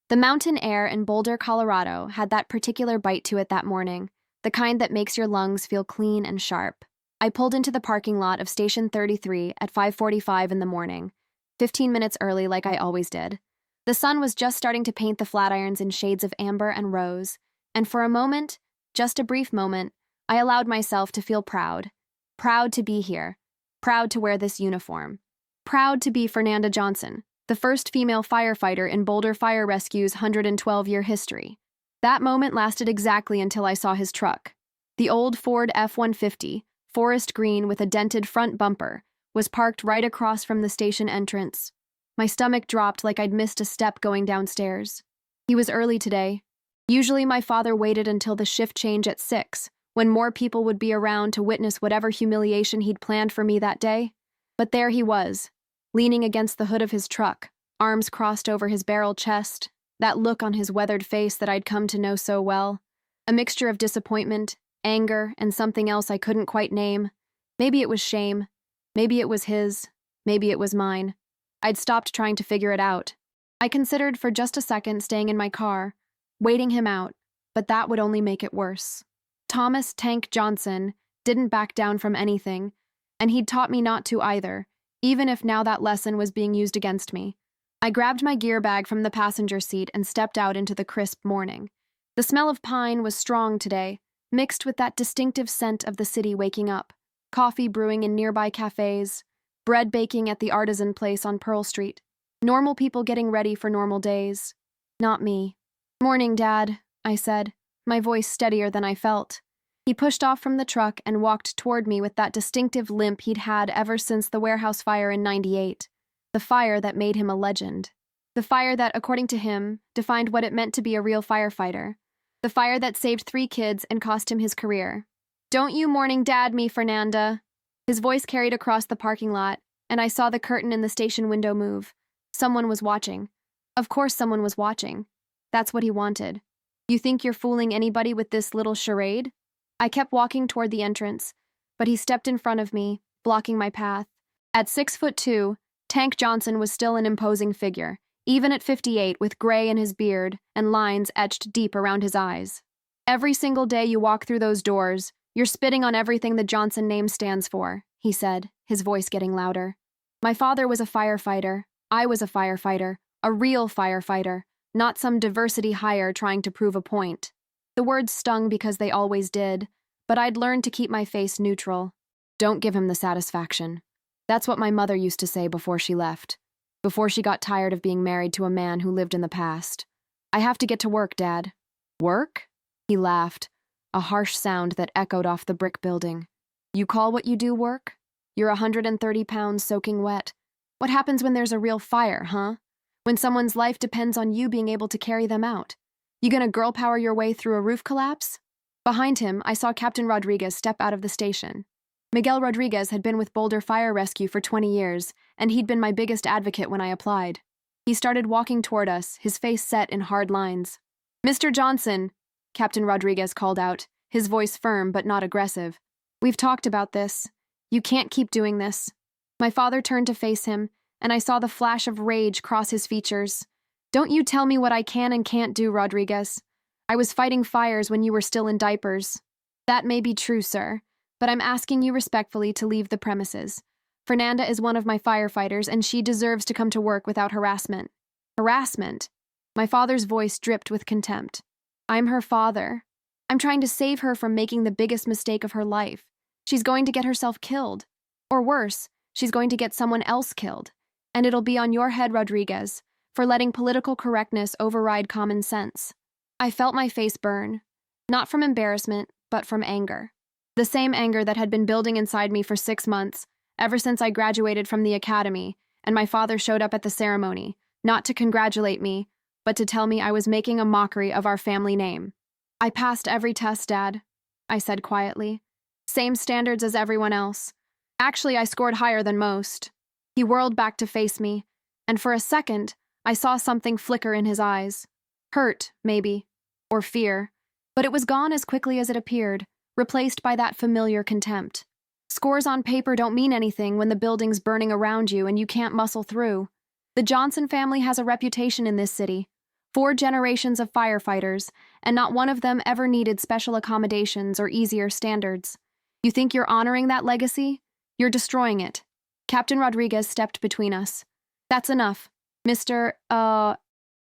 The mountain air in Boulder, Colorado had that particular bite to it that morning, the kind that makes your lungs feel clean and sharp. I pulled into the parking lot of Station 33 at 5:45 in the morning, 15 minutes early like I always did. The sun was just starting to paint the flatirons in shades of amber and rose, and for a moment, just a brief moment, I allowed myself to feel proud. Proud to be here. Proud to wear this uniform. Proud to be Fernanda Johnson, the first female firefighter in Boulder Fire Rescue's 112-year history. That moment lasted exactly until I saw his truck. The old Ford F-150, forest green with a dented front bumper, was parked right across from the station entrance. My stomach dropped like I'd missed a step going downstairs. He was early today. Usually my father waited until the shift change at 6, when more people would be around to witness whatever humiliation he'd planned for me that day. But there he was, leaning against the hood of his truck, arms crossed over his barrel chest, that look on his weathered face that I'd come to know so well. A mixture of disappointment, anger, and something else I couldn't quite name. Maybe it was shame. Maybe it was his. Maybe it was mine. I'd stopped trying to figure it out. I considered for just a second staying in my car, waiting him out, but that would only make it worse. Thomas Tank Johnson didn't back down from anything, and he'd taught me not to either, even if now that lesson was being used against me. I grabbed my gear bag from the passenger seat and stepped out into the crisp morning. The smell of pine was strong today, mixed with that distinctive scent of the city waking up, coffee brewing in nearby cafes, bread baking at the artisan place on Pearl Street. Normal people getting ready for normal days. Not me. "Morning, Dad," I said, my voice steadier than I felt. He pushed off from the truck and walked toward me with that distinctive limp he'd had ever since the warehouse fire in '98. The fire that made him a legend. The fire that, according to him, defined what it meant to be a real firefighter. The fire that saved 3 kids and cost him his career. "Don't you morning dad me, Fernanda." His voice carried across the parking lot, and I saw the curtain in the station window move. Someone was watching. Of course someone was watching. That's what he wanted. "You think you're fooling anybody with this little charade?" I kept walking toward the entrance, but he stepped in front of me, blocking my path. At 6'2", Tank Johnson was still an imposing figure, even at 58 with gray in his beard and lines etched deep around his eyes. "Every single day you walk through those doors, you're spitting on everything the Johnson name stands for," he said, his voice getting louder. My father was a firefighter. I was a firefighter, a real firefighter, not some diversity hire trying to prove a point. The words stung because they always did, but I'd learned to keep my face neutral. "Don't give him the satisfaction." That's what my mother used to say before she left, before she got tired of being married to a man who lived in the past. "I have to get to work, Dad." "Work?" He laughed, a harsh sound that echoed off the brick building. "You call what you do work? You're 130 pounds soaking wet. What happens when there's a real fire, huh? When someone's life depends on you being able to carry them out? You gonna girl power your way through a roof collapse?" Behind him, I saw Captain Rodriguez step out of the station. Miguel Rodriguez had been with Boulder Fire Rescue for 20 years, and he'd been my biggest advocate when I applied. He started walking toward us, his face set in hard lines. "Mr. Johnson," Captain Rodriguez called out, his voice firm but not aggressive. "We've talked about this. You can't keep doing this." My father turned to face him, and I saw the flash of rage cross his features. "Don't you tell me what I can and can't do, Rodriguez. I was fighting fires when you were still in diapers." "That may be true, sir, but I'm asking you respectfully to leave the premises. Fernanda is one of my firefighters, and she deserves to come to work without harassment." "Harassment?" My father's voice dripped with contempt. "I'm her father. I'm trying to save her from making the biggest mistake of her life. She's going to get herself killed. Or worse, she's going to get someone else killed. And it'll be on your head, Rodriguez, for letting political correctness override common sense." I felt my face burn, not from embarrassment, but from anger. The same anger that had been building inside me for 6 months, ever since I graduated from the academy, and my father showed up at the ceremony, not to congratulate me, but to tell me I was making a mockery of our family name. "I passed every test, Dad," I said quietly. "Same standards as everyone else. Actually, I scored higher than most." He whirled back to face me, and for a second, I saw something flicker in his eyes. Hurt, maybe, or fear, but it was gone as quickly as it appeared, replaced by that familiar contempt. Scores on paper don't mean anything when the building's burning around you and you can't muscle through. The Johnson family has a reputation in this city 4 generations of firefighters, and not one of them ever needed special accommodations or easier standards. You think you're honoring that legacy? You're destroying it. Captain Rodriguez stepped between us. That's enough. Mr.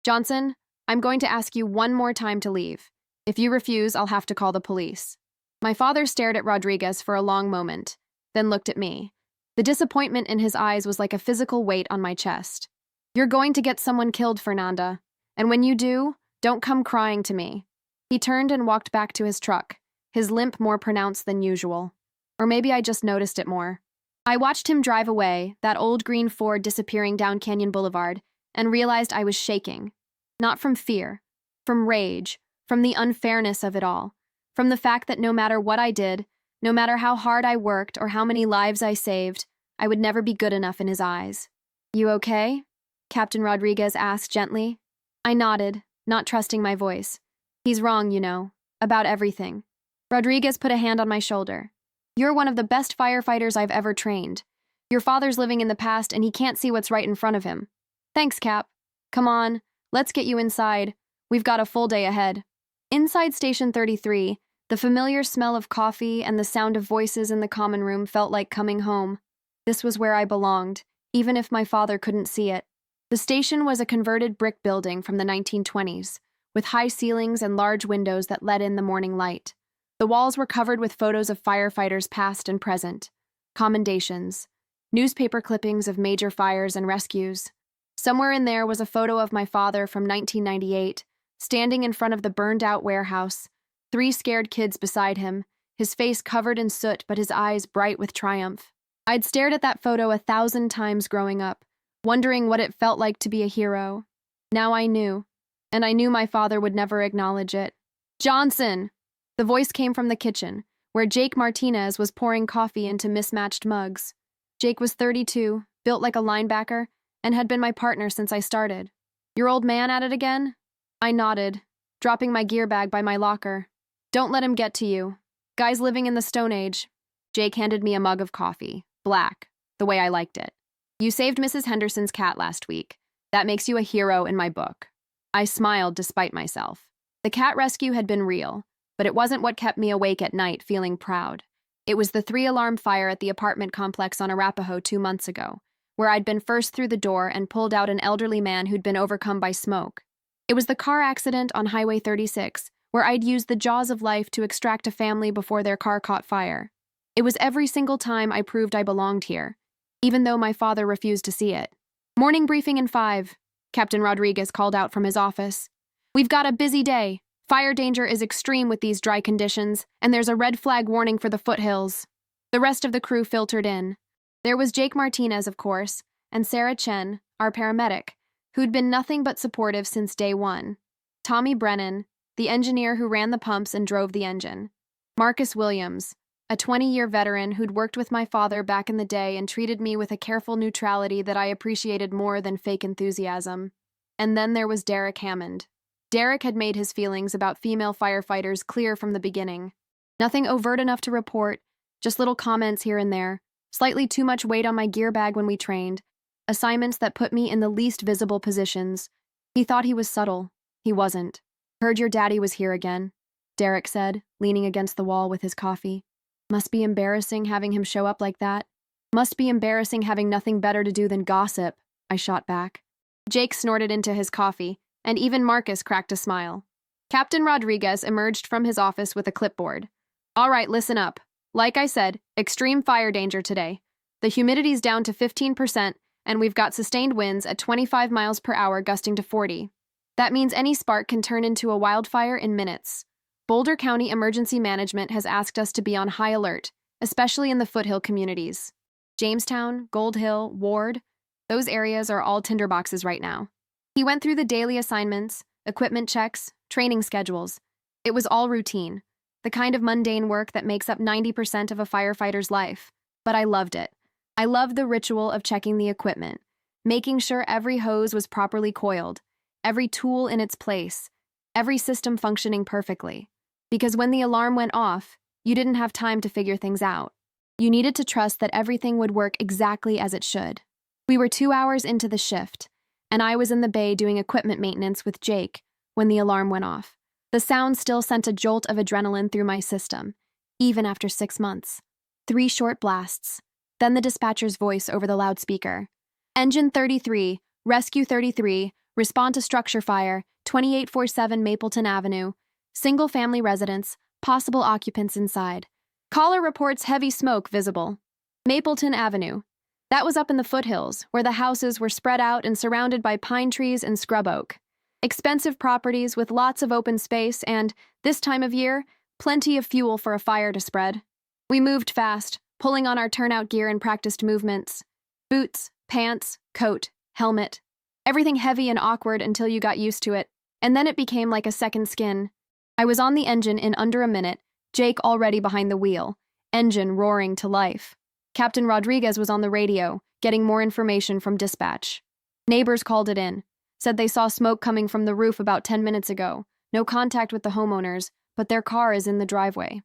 Johnson, I'm going to ask you one more time to leave. If you refuse, I'll have to call the police. My father stared at Rodriguez for a long moment, then looked at me. The disappointment in his eyes was like a physical weight on my chest. You're going to get someone killed, Fernanda. And when you do, don't come crying to me. He turned and walked back to his truck, his limp more pronounced than usual. Or maybe I just noticed it more. I watched him drive away, that old green Ford disappearing down Canyon Boulevard, and realized I was shaking. Not from fear, from rage, from the unfairness of it all, from the fact that no matter what I did, no matter how hard I worked or how many lives I saved, I would never be good enough in his eyes. You okay? Captain Rodriguez asked gently. I nodded, not trusting my voice. He's wrong, you know, about everything. Rodriguez put a hand on my shoulder. You're one of the best firefighters I've ever trained. Your father's living in the past and he can't see what's right in front of him. Thanks, Cap. Come on, let's get you inside. We've got a full day ahead. Inside Station 33, the familiar smell of coffee and the sound of voices in the common room felt like coming home. This was where I belonged, even if my father couldn't see it. The station was a converted brick building from the 1920s, with high ceilings and large windows that let in the morning light. The walls were covered with photos of firefighters past and present, commendations, newspaper clippings of major fires and rescues. Somewhere in there was a photo of my father from 1998, standing in front of the burned-out warehouse, 3 scared kids beside him, his face covered in soot but his eyes bright with triumph. I'd stared at that photo 1,000 times growing up, wondering what it felt like to be a hero. Now I knew, and I knew my father would never acknowledge it. Johnson! The voice came from the kitchen, where Jake Martinez was pouring coffee into mismatched mugs. Jake was 32, built like a linebacker, and had been my partner since I started. Your old man at it again? I nodded, dropping my gear bag by my locker. Don't let him get to you. Guy's living in the Stone Age. Jake handed me a mug of coffee, black, the way I liked it. You saved Mrs. Henderson's cat last week. That makes you a hero in my book. I smiled despite myself. The cat rescue had been real, but it wasn't what kept me awake at night feeling proud. It was the 3-alarm fire at the apartment complex on Arapahoe 2 months ago, where I'd been first through the door and pulled out an elderly man who'd been overcome by smoke. It was the car accident on Highway 36, where I'd used the jaws of life to extract a family before their car caught fire. It was every single time I proved I belonged here, even though my father refused to see it. Morning briefing in 5, Captain Rodriguez called out from his office. We've got a busy day. Fire danger is extreme with these dry conditions, and there's a red flag warning for the foothills. The rest of the crew filtered in. There was Jake Martinez, of course, and Sarah Chen, our paramedic, who'd been nothing but supportive since day one. Tommy Brennan, the engineer who ran the pumps and drove the engine. Marcus Williams, a 20-year veteran who'd worked with my father back in the day and treated me with a careful neutrality that I appreciated more than fake enthusiasm. And then there was Derek Hammond. Derek had made his feelings about female firefighters clear from the beginning. Nothing overt enough to report, just little comments here and there, slightly too much weight on my gear bag when we trained, assignments that put me in the least visible positions. He thought he was subtle. He wasn't. Heard your daddy was here again, Derek said, leaning against the wall with his coffee. Must be embarrassing having him show up like that. Must be embarrassing having nothing better to do than gossip, I shot back. Jake snorted into his coffee, and even Marcus cracked a smile. Captain Rodriguez emerged from his office with a clipboard. All right, listen up. Like I said, extreme fire danger today. The humidity's down to 15%, and we've got sustained winds at 25 miles per hour gusting to 40. That means any spark can turn into a wildfire in minutes. Boulder County Emergency Management has asked us to be on high alert, especially in the foothill communities. Jamestown, Gold Hill, Ward, those areas are all tinderboxes right now. He went through the daily assignments, equipment checks, training schedules. It was all routine, the kind of mundane work that makes up 90% of a firefighter's life. But I loved it. I loved the ritual of checking the equipment, making sure every hose was properly coiled, every tool in its place, every system functioning perfectly. Because when the alarm went off, you didn't have time to figure things out. You needed to trust that everything would work exactly as it should. We were 2 hours into the shift, and I was in the bay doing equipment maintenance with Jake when the alarm went off. The sound still sent a jolt of adrenaline through my system, even after 6 months. 3 short blasts, then the dispatcher's voice over the loudspeaker. Engine 33, Rescue 33, respond to structure fire, 2847 Mapleton Avenue, single-family residence, possible occupants inside. Caller reports heavy smoke visible. Mapleton Avenue. That was up in the foothills, where the houses were spread out and surrounded by pine trees and scrub oak. Expensive properties with lots of open space and, this time of year, plenty of fuel for a fire to spread. We moved fast, pulling on our turnout gear and practiced movements. Boots, pants, coat, helmet. Everything heavy and awkward until you got used to it, and then it became like a second skin. I was on the engine in under a minute, Jake already behind the wheel, engine roaring to life. Captain Rodriguez was on the radio, getting more information from dispatch. Neighbors called it in, said they saw smoke coming from the roof about 10 minutes ago. No contact with the homeowners, but their car is in the driveway.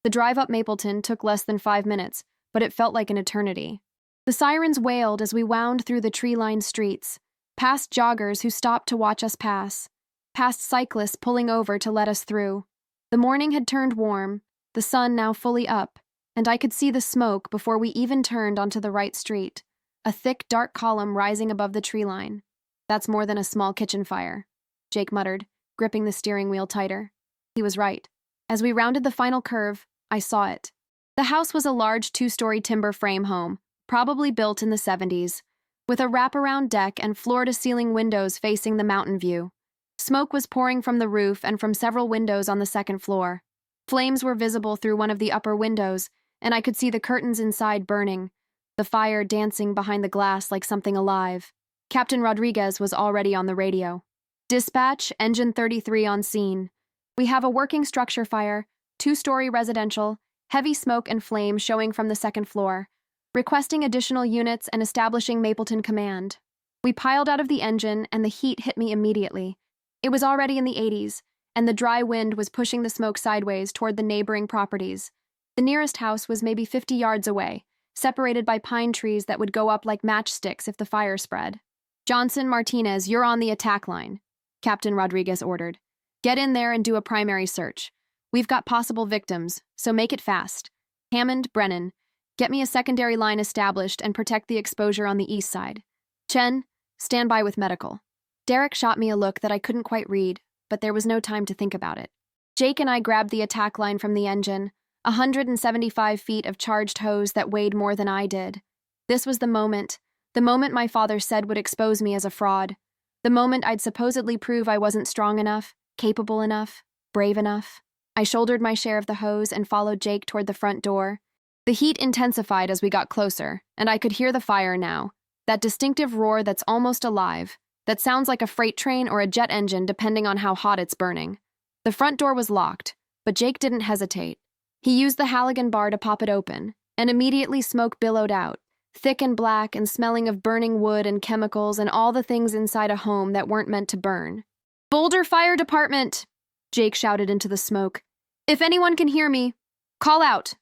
The drive up Mapleton took less than 5 minutes, but it felt like an eternity. The sirens wailed as we wound through the tree-lined streets, past joggers who stopped to watch us pass, past cyclists pulling over to let us through. The morning had turned warm, the sun now fully up, and I could see the smoke before we even turned onto the right street, a thick, dark column rising above the tree line. That's more than a small kitchen fire, Jake muttered, gripping the steering wheel tighter. He was right. As we rounded the final curve, I saw it. The house was a large 2-story timber frame home, probably built in the 70s, with a wraparound deck and floor-to-ceiling windows facing the mountain view. Smoke was pouring from the roof and from several windows on the second floor. Flames were visible through one of the upper windows, and I could see the curtains inside burning, the fire dancing behind the glass like something alive. Captain Rodriguez was already on the radio. Dispatch, Engine 33 on scene. We have a working structure fire, 2-story residential, heavy smoke and flame showing from the second floor. Requesting additional units and establishing Mapleton Command. We piled out of the engine and the heat hit me immediately. It was already in the 80s, and the dry wind was pushing the smoke sideways toward the neighboring properties. The nearest house was maybe 50 yards away, separated by pine trees that would go up like matchsticks if the fire spread. Johnson, Martinez, you're on the attack line, Captain Rodriguez ordered. Get in there and do a primary search. We've got possible victims, so make it fast. Hammond, Brennan, get me a secondary line established and protect the exposure on the east side. Chen, stand by with medical. Derek shot me a look that I couldn't quite read, but there was no time to think about it. Jake and I grabbed the attack line from the engine, 175 feet of charged hose that weighed more than I did. This was the moment my father said would expose me as a fraud, the moment I'd supposedly prove I wasn't strong enough, capable enough, brave enough. I shouldered my share of the hose and followed Jake toward the front door. The heat intensified as we got closer, and I could hear the fire now, that distinctive roar that's almost alive, that sounds like a freight train or a jet engine depending on how hot it's burning. The front door was locked, but Jake didn't hesitate. He used the Halligan bar to pop it open, and immediately smoke billowed out, thick and black and smelling of burning wood and chemicals and all the things inside a home that weren't meant to burn. "Boulder Fire Department!" Jake shouted into the smoke. "If anyone can hear me, call out."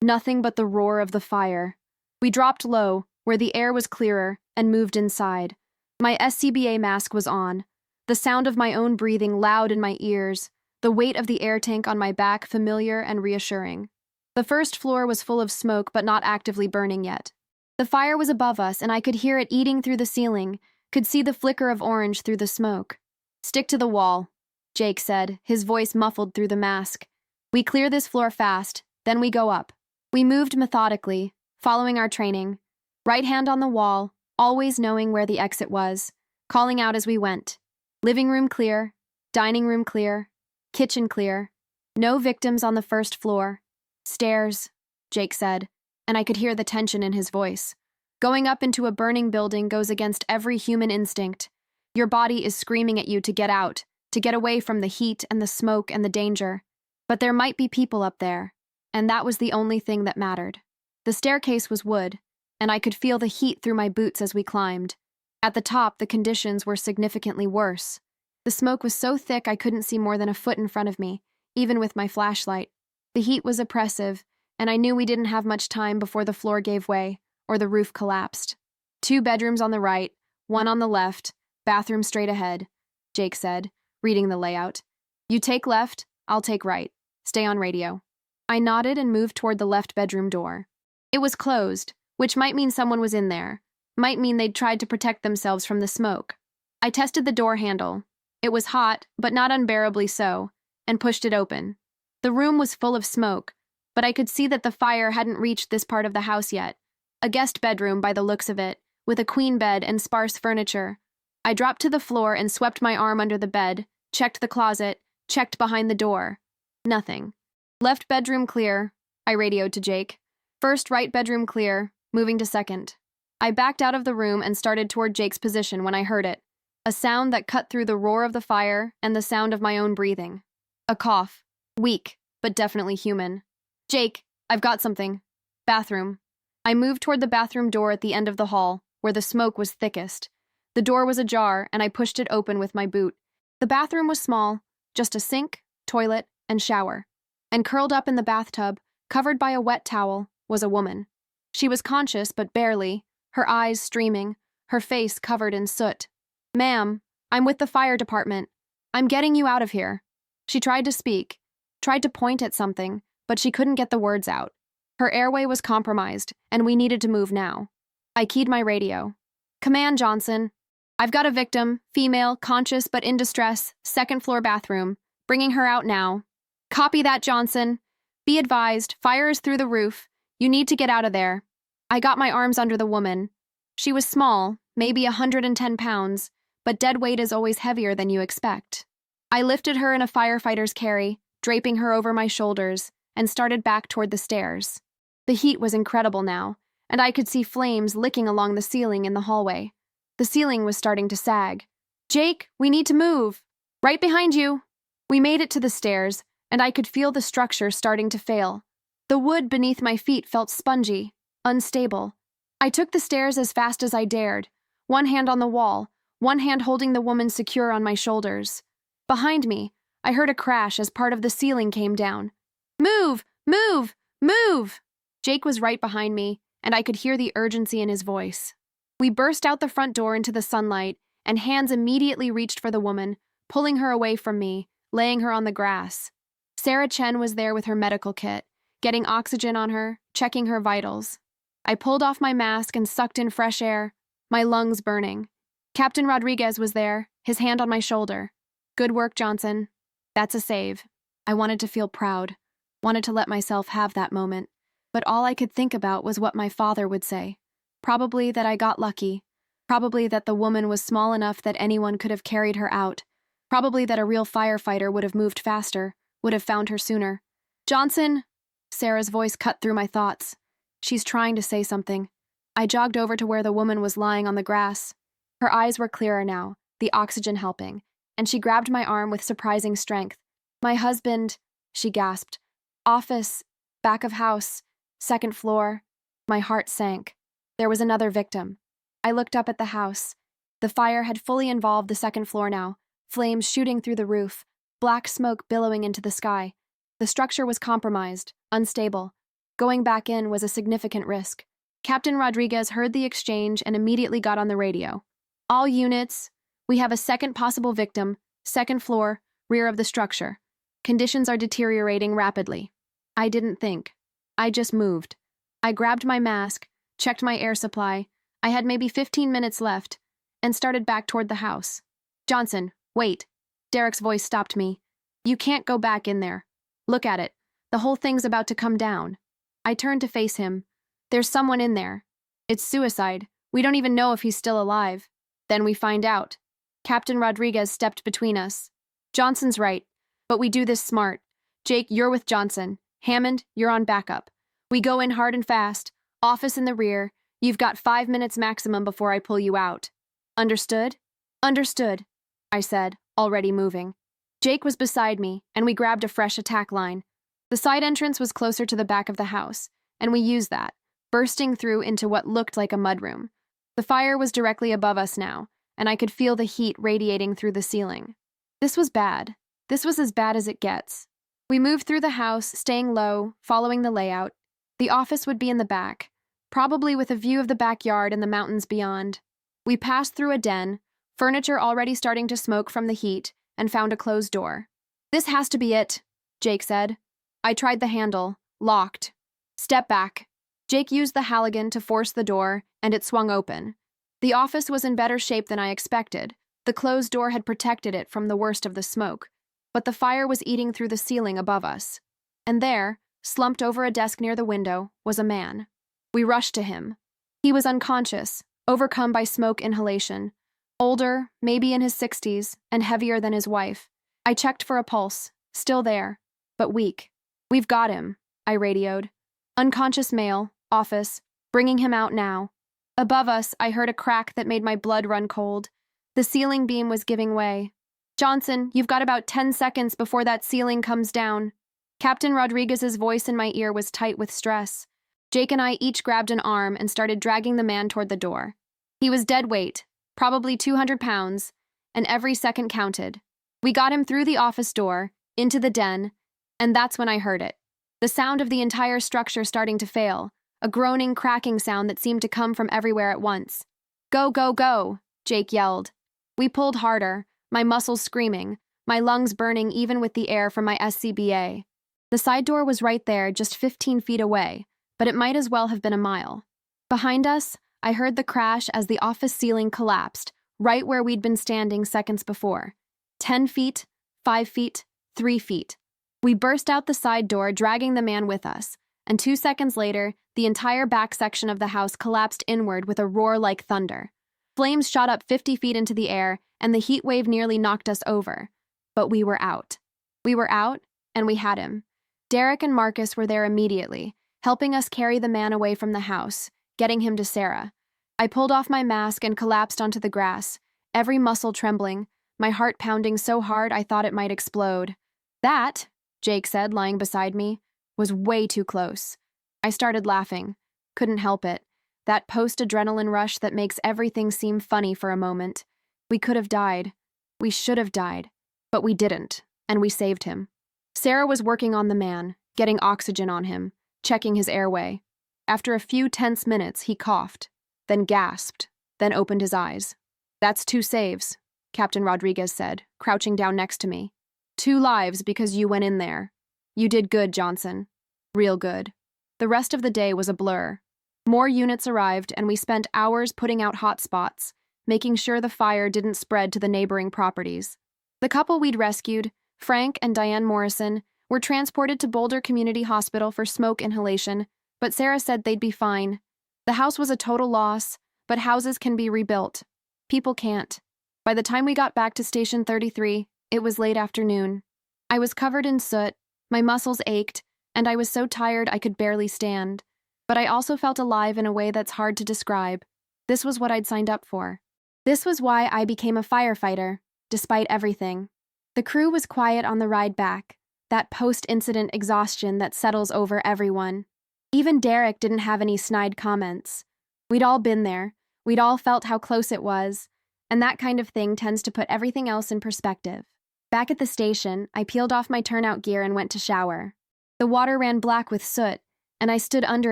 Nothing but the roar of the fire. We dropped low, where the air was clearer, and moved inside. My SCBA mask was on, the sound of my own breathing loud in my ears, the weight of the air tank on my back familiar and reassuring. The first floor was full of smoke but not actively burning yet. The fire was above us and I could hear it eating through the ceiling, could see the flicker of orange through the smoke. "Stick to the wall," Jake said, his voice muffled through the mask. "We clear this floor fast, then we go up." We moved methodically, following our training, right hand on the wall, always knowing where the exit was, calling out as we went. Living room clear, dining room clear, kitchen clear, no victims on the first floor. "Stairs," Jake said, and I could hear the tension in his voice. Going up into a burning building goes against every human instinct. Your body is screaming at you to get out, to get away from the heat and the smoke and the danger. But there might be people up there, and that was the only thing that mattered. The staircase was wood, and I could feel the heat through my boots as we climbed. At the top, the conditions were significantly worse. The smoke was so thick I couldn't see more than a foot in front of me, even with my flashlight. The heat was oppressive, and I knew we didn't have much time before the floor gave way, or the roof collapsed. 2 bedrooms on the right, 1 on the left, Bathroom straight ahead, Jake said, reading the layout. You take left, I'll take right. Stay on radio. I nodded and moved toward the left bedroom door. It was closed, which might mean someone was in there. Might mean they'd tried to protect themselves from the smoke. I tested the door handle. It was hot, but not unbearably so, and pushed it open. The room was full of smoke, but I could see that the fire hadn't reached this part of the house yet. A guest bedroom by the looks of it, with a queen bed and sparse furniture. I dropped to the floor and swept my arm under the bed, checked the closet, checked behind the door. Nothing. Left bedroom clear, I radioed to Jake. First right bedroom clear, moving to second. I backed out of the room and started toward Jake's position when I heard it. A sound that cut through the roar of the fire and the sound of my own breathing. A cough. Weak, but definitely human. Jake, I've got something. Bathroom. I moved toward the bathroom door at the end of the hall, where the smoke was thickest. The door was ajar, and I pushed it open with my boot. The bathroom was small, just a sink, toilet, and shower. And curled up in the bathtub, covered by a wet towel, was a woman. She was conscious, but barely, her eyes streaming, her face covered in soot. Ma'am, I'm with the fire department. I'm getting you out of here. She tried to speak, tried to point at something, but she couldn't get the words out. Her airway was compromised, and we needed to move now. I keyed my radio. Command, Johnson. I've got a victim, female, conscious but in distress, second floor bathroom. Bringing her out now. Copy that, Johnson. Be advised, fire is through the roof. You need to get out of there. I got my arms under the woman. She was small, maybe 110 pounds, but dead weight is always heavier than you expect. I lifted her in a firefighter's carry, draping her over my shoulders, and started back toward the stairs. The heat was incredible now, and I could see flames licking along the ceiling in the hallway. The ceiling was starting to sag. Jake, we need to move. Right behind you. We made it to the stairs, and I could feel the structure starting to fail. The wood beneath my feet felt spongy, unstable. I took the stairs as fast as I dared, one hand on the wall, one hand holding the woman secure on my shoulders. Behind me, I heard a crash as part of the ceiling came down. Move! Move! Move! Jake was right behind me, and I could hear the urgency in his voice. We burst out the front door into the sunlight, and hands immediately reached for the woman, pulling her away from me, laying her on the grass. Sarah Chen was there with her medical kit, getting oxygen on her, checking her vitals. I pulled off my mask and sucked in fresh air, my lungs burning. Captain Rodriguez was there, his hand on my shoulder. Good work, Johnson. That's a save. I wanted to feel proud, wanted to let myself have that moment, but all I could think about was what my father would say. Probably that I got lucky. Probably that the woman was small enough that anyone could have carried her out. Probably that a real firefighter would have moved faster, would have found her sooner. Johnson! Sarah's voice cut through my thoughts. She's trying to say something. I jogged over to where the woman was lying on the grass. Her eyes were clearer now, the oxygen helping, and she grabbed my arm with surprising strength. My husband, she gasped. Office, back of house, second floor. My heart sank. There was another victim. I looked up at the house. The fire had fully involved the second floor now, flames shooting through the roof, black smoke billowing into the sky. The structure was compromised, unstable. Going back in was a significant risk. Captain Rodriguez heard the exchange and immediately got on the radio. All units, we have a second possible victim, second floor, rear of the structure. Conditions are deteriorating rapidly. I didn't think. I just moved. I grabbed my mask, checked my air supply. I had maybe 15 minutes left, and started back toward the house. Johnson, wait. Derek's voice stopped me. You can't go back in there. Look at it. The whole thing's about to come down. I turned to face him. There's someone in there. It's suicide. We don't even know if he's still alive. Then we find out. Captain Rodriguez stepped between us. Johnson's right, but we do this smart. Jake, you're with Johnson. Hammond, you're on backup. We go in hard and fast. Office in the rear. You've got 5 minutes maximum before I pull you out. Understood? Understood, I said, already moving. Jake was beside me, and we grabbed a fresh attack line. The side entrance was closer to the back of the house, and we used that, bursting through into what looked like a mudroom. The fire was directly above us now, and I could feel the heat radiating through the ceiling. This was bad. This was as bad as it gets. We moved through the house, staying low, following the layout. The office would be in the back, probably with a view of the backyard and the mountains beyond. We passed through a den, furniture already starting to smoke from the heat, and found a closed door. "This has to be it," Jake said. I tried the handle. Locked. "Step back." Jake used the Halligan to force the door, and it swung open. The office was in better shape than I expected. The closed door had protected it from the worst of the smoke, but the fire was eating through the ceiling above us. And there, slumped over a desk near the window, was a man. We rushed to him. He was unconscious, overcome by smoke inhalation. Older, maybe in his 60s, and heavier than his wife. I checked for a pulse, still there, but weak. "We've got him," I radioed. "Unconscious male, office, bringing him out now." Above us, I heard a crack that made my blood run cold. The ceiling beam was giving way. "Johnson, you've got about 10 seconds before that ceiling comes down." Captain Rodriguez's voice in my ear was tight with stress. Jake and I each grabbed an arm and started dragging the man toward the door. He was dead weight, probably 200 pounds, and every second counted. We got him through the office door, into the den, and that's when I heard it. The sound of the entire structure starting to fail, a groaning, cracking sound that seemed to come from everywhere at once. "Go, go, go," Jake yelled. We pulled harder, my muscles screaming, my lungs burning even with the air from my SCBA. The side door was right there, just 15 feet away, but it might as well have been a mile. Behind us, I heard the crash as the office ceiling collapsed, right where we'd been standing seconds before. 10 feet, 5 feet, 3 feet. We burst out the side door, dragging the man with us, and 2 seconds later, the entire back section of the house collapsed inward with a roar like thunder. Flames shot up 50 feet into the air, and the heat wave nearly knocked us over. But we were out. We were out, and we had him. Derek and Marcus were there immediately, helping us carry the man away from the house, getting him to Sarah. I pulled off my mask and collapsed onto the grass, every muscle trembling, my heart pounding so hard I thought it might explode. "That," Jake said, lying beside me, "was way too close." I started laughing. Couldn't help it. That post-adrenaline rush that makes everything seem funny for a moment. We could have died. We should have died. But we didn't, and we saved him. Sarah was working on the man, getting oxygen on him, checking his airway. After a few tense minutes, he coughed, then gasped, then opened his eyes. "That's 2 saves," Captain Rodriguez said, crouching down next to me. "2 lives because you went in there. You did good, Johnson. Real good." The rest of the day was a blur. More units arrived, and we spent hours putting out hot spots, making sure the fire didn't spread to the neighboring properties. The couple we'd rescued, Frank and Diane Morrison, were transported to Boulder Community Hospital for smoke inhalation, but Sarah said they'd be fine. The house was a total loss, but houses can be rebuilt. People can't. By the time we got back to Station 33, it was late afternoon. I was covered in soot, my muscles ached, and I was so tired I could barely stand. But I also felt alive in a way that's hard to describe. This was what I'd signed up for. This was why I became a firefighter, despite everything. The crew was quiet on the ride back, that post-incident exhaustion that settles over everyone. Even Derek didn't have any snide comments. We'd all been there. We'd all felt how close it was, and that kind of thing tends to put everything else in perspective. Back at the station, I peeled off my turnout gear and went to shower. The water ran black with soot, and I stood under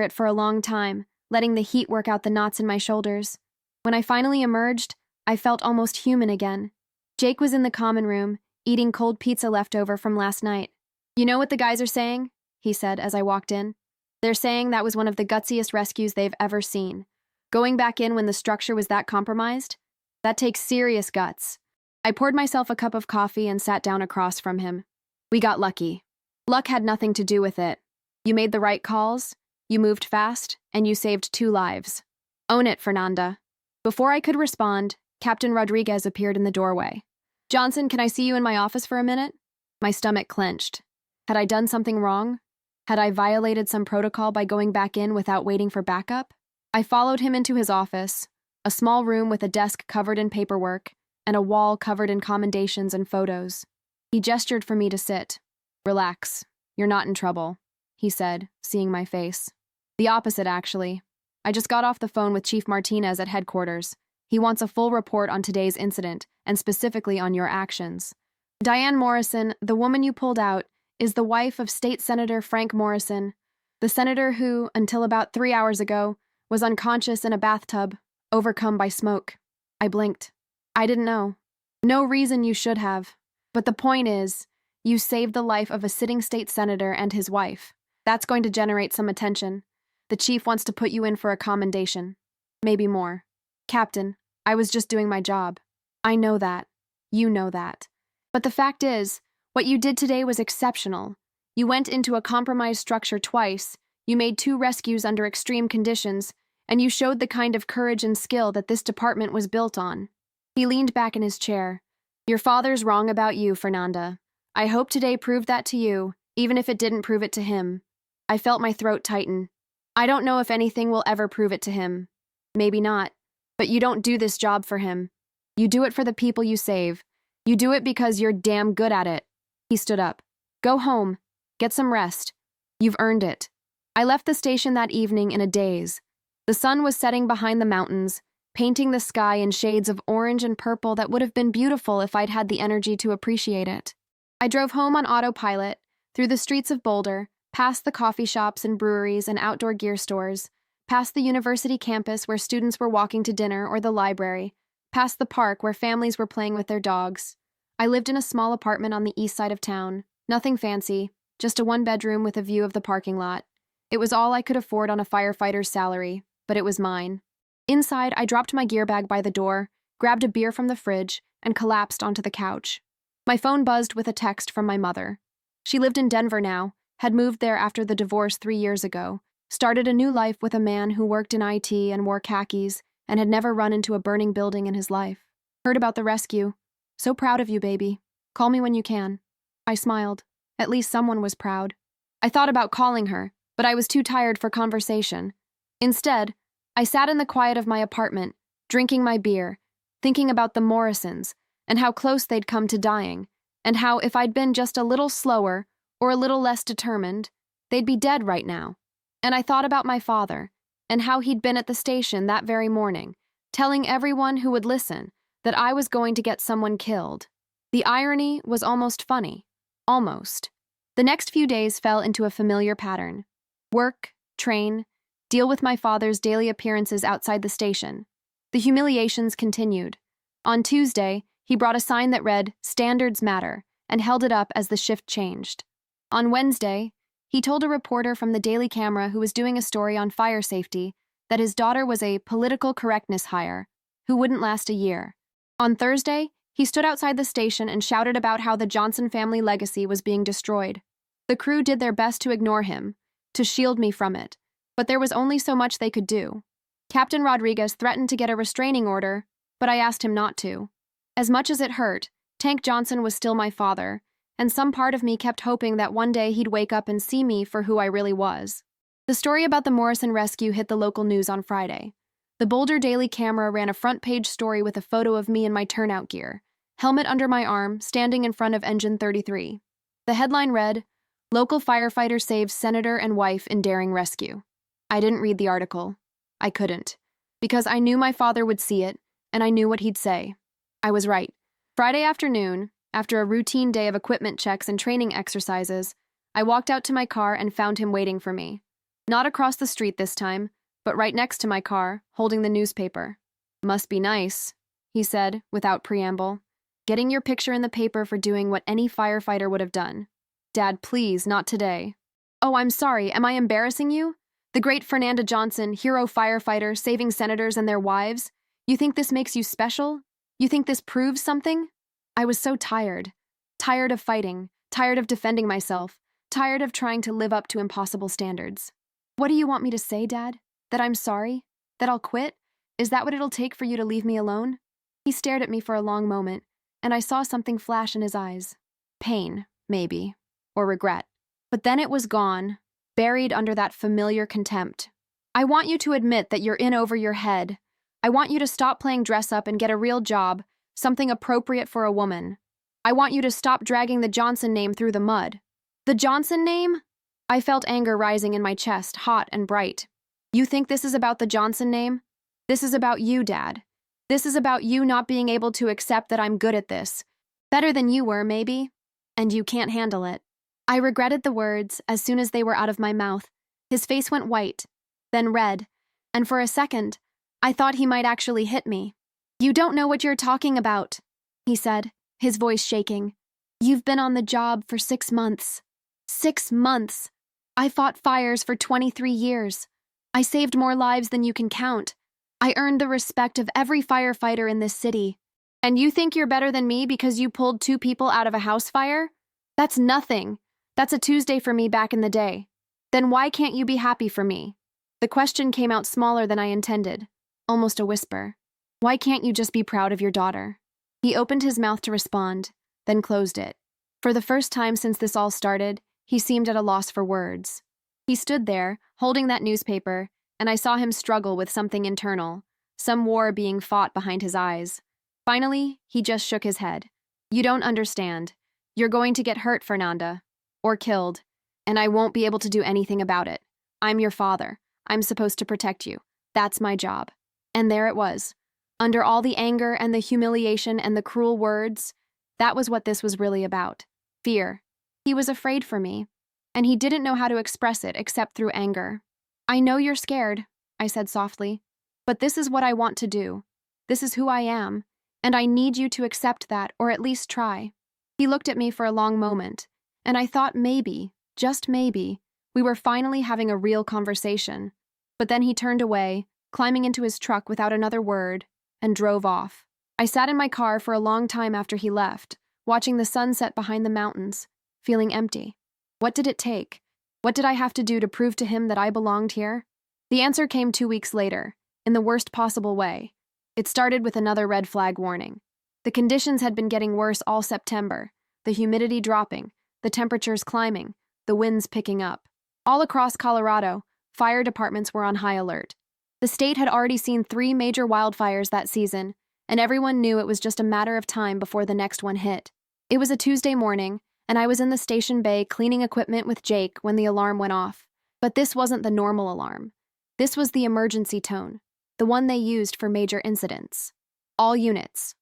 it for a long time, letting the heat work out the knots in my shoulders. When I finally emerged, I felt almost human again. Jake was in the common room, eating cold pizza left over from last night. "You know what the guys are saying?" he said as I walked in. "They're saying that was one of the gutsiest rescues they've ever seen. Going back in when the structure was that compromised? That takes serious guts." I poured myself a cup of coffee and sat down across from him. "We got lucky. Luck had nothing to do with it. You made the right calls, you moved fast, and you saved 2 lives. Own it, Fernanda." Before I could respond, Captain Rodriguez appeared in the doorway. "Johnson, can I see you in my office for a minute?" My stomach clenched. Had I done something wrong? Had I violated some protocol by going back in without waiting for backup? I followed him into his office, a small room with a desk covered in paperwork and a wall covered in commendations and photos. He gestured for me to sit. "Relax. You're not in trouble," he said, seeing my face. "The opposite, actually. I just got off the phone with Chief Martinez at headquarters. He wants a full report on today's incident, and specifically on your actions. Diane Morrison, the woman you pulled out, is the wife of State Senator Frank Morrison, the senator who, until about 3 hours ago, was unconscious in a bathtub, overcome by smoke." I blinked. I didn't know. No reason you should have. But the point is, you saved the life of a sitting state senator and his wife. That's going to generate some attention. The chief wants to put you in for a commendation. Maybe more. Captain, I was just doing my job. I know that. You know that. But the fact is, what you did today was exceptional. You went into a compromised structure twice, you made 2 rescues under extreme conditions, and you showed the kind of courage and skill that this department was built on. He leaned back in his chair. Your father's wrong about you, Fernanda. I hope today proved that to you, even if it didn't prove it to him. I felt my throat tighten. I don't know if anything will ever prove it to him. Maybe not. But you don't do this job for him. You do it for the people you save. You do it because you're damn good at it. He stood up. Go home. Get some rest. You've earned it. I left the station that evening in a daze. The sun was setting behind the mountains, painting the sky in shades of orange and purple that would have been beautiful if I'd had the energy to appreciate it. I drove home on autopilot, through the streets of Boulder, past the coffee shops and breweries and outdoor gear stores, past the university campus where students were walking to dinner or the library, past the park where families were playing with their dogs. I lived in a small apartment on the east side of town. Nothing fancy, just a 1-bedroom with a view of the parking lot. It was all I could afford on a firefighter's salary, but it was mine. Inside, I dropped my gear bag by the door, grabbed a beer from the fridge, and collapsed onto the couch. My phone buzzed with a text from my mother. She lived in Denver now, had moved there after the divorce 3 years ago, started a new life with a man who worked in IT and wore khakis, and had never run into a burning building in his life. Heard about the rescue. So proud of you, baby. Call me when you can. I smiled. At least someone was proud. I thought about calling her, but I was too tired for conversation. Instead, I sat in the quiet of my apartment, drinking my beer, thinking about the Morrisons, and how close they'd come to dying, and how if I'd been just a little slower or a little less determined, they'd be dead right now. And I thought about my father, and how he'd been at the station that very morning, telling everyone who would listen that I was going to get someone killed. The irony was almost funny. Almost. The next few days fell into a familiar pattern. Work, train, deal with my father's daily appearances outside the station. The humiliations continued. On Tuesday, he brought a sign that read, "Standards Matter," and held it up as the shift changed. On Wednesday, he told a reporter from the Daily Camera who was doing a story on fire safety that his daughter was a political correctness hire who wouldn't last a year. On Thursday, he stood outside the station and shouted about how the Johnson family legacy was being destroyed. The crew did their best to ignore him, to shield me from it, but there was only so much they could do. Captain Rodriguez threatened to get a restraining order, but I asked him not to. As much as it hurt, Tank Johnson was still my father, and some part of me kept hoping that one day he'd wake up and see me for who I really was. The story about the Morrison rescue hit the local news on Friday. The Boulder Daily Camera ran a front-page story with a photo of me in my turnout gear, helmet under my arm, standing in front of Engine 33. The headline read, "Local firefighter saves senator and wife in daring rescue." I didn't read the article. I couldn't, because I knew my father would see it, and I knew what he'd say. I was right. Friday afternoon, after a routine day of equipment checks and training exercises, I walked out to my car and found him waiting for me. Not across the street this time, but right next to my car, holding the newspaper. "Must be nice," he said, without preamble. "Getting your picture in the paper for doing what any firefighter would have done." "Dad, please, not today." "Oh, I'm sorry, am I embarrassing you? The great Fernanda Johnson, hero firefighter, saving senators and their wives? You think this makes you special? You think this proves something?" I was so tired. Tired of fighting, tired of defending myself, tired of trying to live up to impossible standards. "What do you want me to say, Dad? That I'm sorry? That I'll quit? Is that what it'll take for you to leave me alone?" He stared at me for a long moment, and I saw something flash in his eyes. Pain, maybe, or regret. But then it was gone, buried under that familiar contempt. "I want you to admit that you're in over your head. I want you to stop playing dress-up and get a real job, something appropriate for a woman. I want you to stop dragging the Johnson name through the mud." "The Johnson name?" I felt anger rising in my chest, hot and bright. "You think this is about the Johnson name? This is about you, Dad. This is about you not being able to accept that I'm good at this. Better than you were, maybe. And you can't handle it." I regretted the words as soon as they were out of my mouth. His face went white, then red, and for a second, I thought he might actually hit me. You don't know what you're talking about, he said, his voice shaking. You've been on the job for 6 months. 6 months! I fought fires for 23 years. I saved more lives than you can count. I earned the respect of every firefighter in this city. And you think you're better than me because you pulled 2 people out of a house fire? That's nothing. That's a Tuesday for me back in the day. Then why can't you be happy for me? The question came out smaller than I intended, almost a whisper. Why can't you just be proud of your daughter? He opened his mouth to respond, then closed it. For the first time since this all started, he seemed at a loss for words. He stood there, holding that newspaper, and I saw him struggle with something internal, some war being fought behind his eyes. Finally, he just shook his head. You don't understand. You're going to get hurt, Fernanda. Or killed. And I won't be able to do anything about it. I'm your father. I'm supposed to protect you. That's my job. And there it was. Under all the anger and the humiliation and the cruel words, that was what this was really about. Fear. He was afraid for me. And he didn't know how to express it except through anger. I know you're scared, I said softly. But this is what I want to do. This is who I am. And I need you to accept that, or at least try. He looked at me for a long moment, and I thought maybe, just maybe, we were finally having a real conversation. But then he turned away, climbing into his truck without another word, and drove off. I sat in my car for a long time after he left, watching the sunset behind the mountains, feeling empty. What did it take? What did I have to do to prove to him that I belonged here? The answer came 2 weeks later, in the worst possible way. It started with another red flag warning. The conditions had been getting worse all September, the humidity dropping, the temperatures climbing, the winds picking up. All across Colorado, fire departments were on high alert. The state had already seen 3 major wildfires that season, and everyone knew it was just a matter of time before the next one hit. It was a Tuesday morning, and I was in the station bay cleaning equipment with Jake when the alarm went off. But this wasn't the normal alarm. This was the emergency tone, the one they used for major incidents. All units,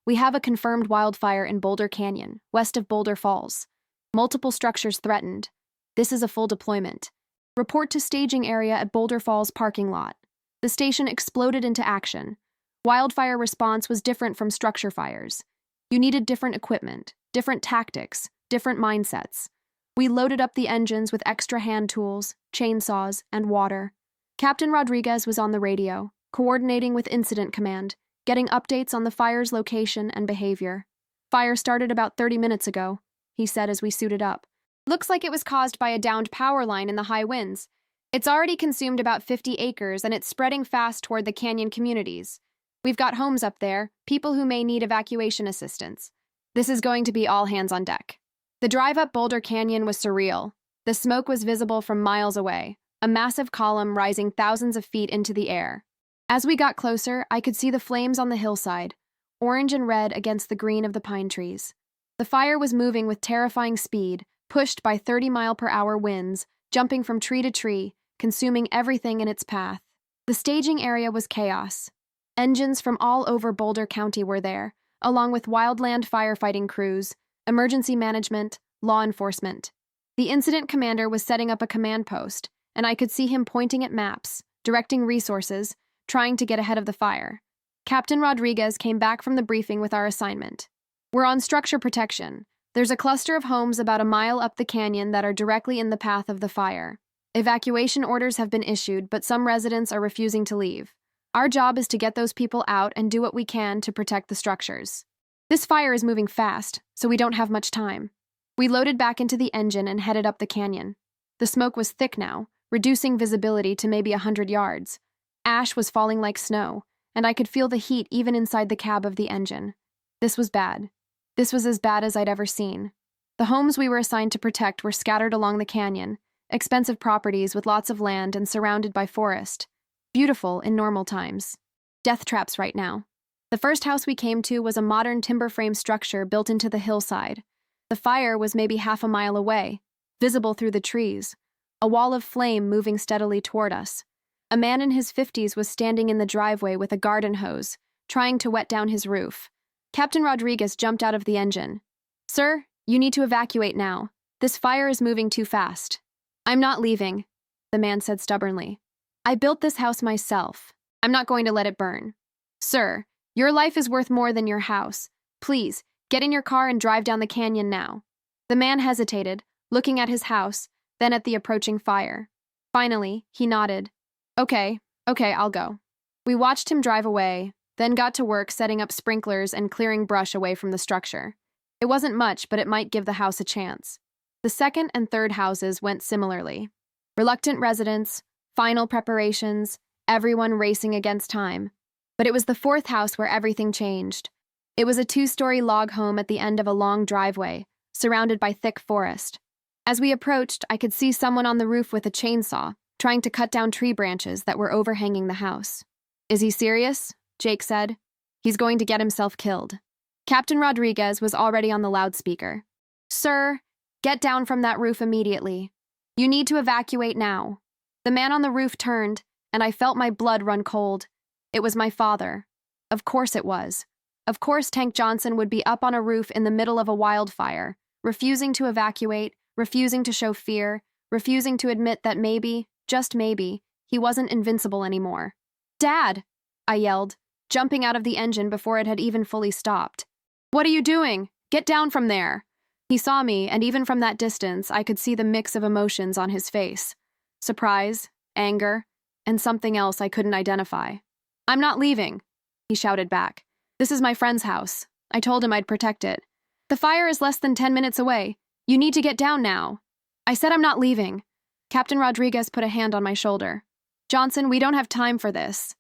we have a confirmed wildfire in Boulder Canyon, west of Boulder Falls. Multiple structures threatened. This is a full deployment. Report to staging area at Boulder Falls parking lot. The station exploded into action. Wildfire response was different from structure fires. You needed different equipment, different tactics, different mindsets. We loaded up the engines with extra hand tools, chainsaws, and water. Captain Rodriguez was on the radio, coordinating with Incident Command, getting updates on the fire's location and behavior. Fire started about 30 minutes ago, he said as we suited up. Looks like it was caused by a downed power line in the high winds. It's already consumed about 50 acres and it's spreading fast toward the canyon communities. We've got homes up there, people who may need evacuation assistance. This is going to be all hands on deck. The drive up Boulder Canyon was surreal. The smoke was visible from miles away, a massive column rising thousands of feet into the air. As we got closer, I could see the flames on the hillside, orange and red against the green of the pine trees. The fire was moving with terrifying speed, pushed by 30-mile-per-hour winds, jumping from tree to tree, consuming everything in its path. The staging area was chaos. Engines from all over Boulder County were there, along with wildland firefighting crews, emergency management, law enforcement. The incident commander was setting up a command post, and I could see him pointing at maps, directing resources, trying to get ahead of the fire. Captain Rodriguez came back from the briefing with our assignment. We're on structure protection. There's a cluster of homes about a mile up the canyon that are directly in the path of the fire. Evacuation orders have been issued, but some residents are refusing to leave. Our job is to get those people out and do what we can to protect the structures. This fire is moving fast, so we don't have much time. We loaded back into the engine and headed up the canyon. The smoke was thick now, reducing visibility to maybe 100 yards. Ash was falling like snow, and I could feel the heat even inside the cab of the engine. This was bad. This was as bad as I'd ever seen. The homes we were assigned to protect were scattered along the canyon, expensive properties with lots of land and surrounded by forest. Beautiful in normal times. Death traps right now. The first house we came to was a modern timber frame structure built into the hillside. The fire was maybe half a mile away, visible through the trees, a wall of flame moving steadily toward us. A man in his 50s was standing in the driveway with a garden hose, trying to wet down his roof. Captain Rodriguez jumped out of the engine. "Sir, you need to evacuate now. This fire is moving too fast." "I'm not leaving," the man said stubbornly. "I built this house myself. I'm not going to let it burn." Sir, your life is worth more than your house. Please, get in your car and drive down the canyon now. The man hesitated, looking at his house, then at the approaching fire. Finally, he nodded. Okay, I'll go. We watched him drive away, then got to work setting up sprinklers and clearing brush away from the structure. It wasn't much, but it might give the house a chance. The second and third houses went similarly. Reluctant residents, final preparations, everyone racing against time. But it was the fourth house where everything changed. It was a 2-story log home at the end of a long driveway, surrounded by thick forest. As we approached, I could see someone on the roof with a chainsaw, trying to cut down tree branches that were overhanging the house. Is he serious? Jake said. He's going to get himself killed. Captain Rodriguez was already on the loudspeaker. Sir, get down from that roof immediately. You need to evacuate now. The man on the roof turned, and I felt my blood run cold. It was my father. Of course it was. Of course Tank Johnson would be up on a roof in the middle of a wildfire, refusing to evacuate, refusing to show fear, refusing to admit that maybe, just maybe, he wasn't invincible anymore. Dad! I yelled, jumping out of the engine before it had even fully stopped. What are you doing? Get down from there! He saw me, and even from that distance, I could see the mix of emotions on his face. Surprise, anger, and something else I couldn't identify. I'm not leaving, he shouted back. This is my friend's house. I told him I'd protect it. The fire is less than 10 minutes away. You need to get down now. I said I'm not leaving. Captain Rodriguez put a hand on my shoulder. Johnson, we don't have time for this.